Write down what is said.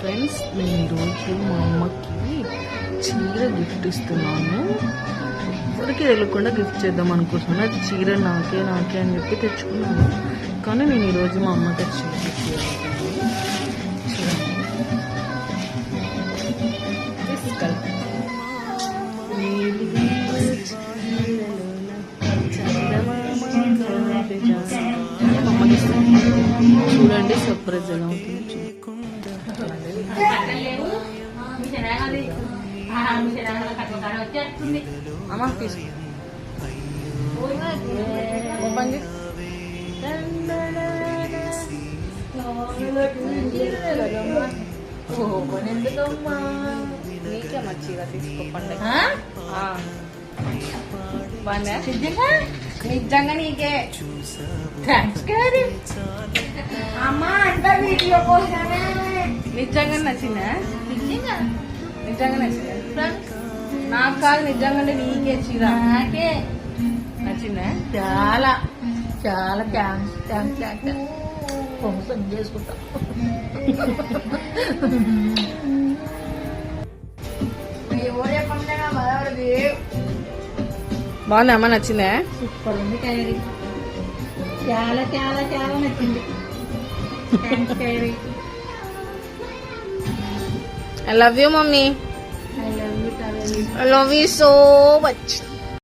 Friends, నేను ఈరోజు మా అమ్మకి చీర గిఫ్ట్ ఇస్తున్నాను. ఎవరికి తెలియకుండా గిఫ్ట్ చేద్దాం అనుకుంటున్నాను. అది చీర నాకే అని చెప్పి తెచ్చుకున్నాను. కానీ నేను ఈరోజు మా అమ్మకి చీర గిఫ్ట్ చూడండి సర్ప్రైజ్ ఎలా అవుతుంది. అమ్మ తీసుకో ఎందుకమ్మా నీకే మంచిగా తీసుకో పండుగ బాగా నిజంగా నీకే థ్యాంక్స్ గారు అమ్మా అంటే వీడియో కోసమే నిజంగా నచ్చిందా? నిజంగా నచ్చిందా? నాకు కాదు నిజంగా నీకే చీర నాకే నచ్చిందా? చాలా చాలా థ్యాంక్స్ కొంచెం చేసుకుంటా. బాగుంది అమ్మ, నచ్చిందా? సూపర్ ఉంది కైరీ, చాలా చాలా చాలా నచ్చింది. Kyrie I love you, mommy. I love you. I love you so much.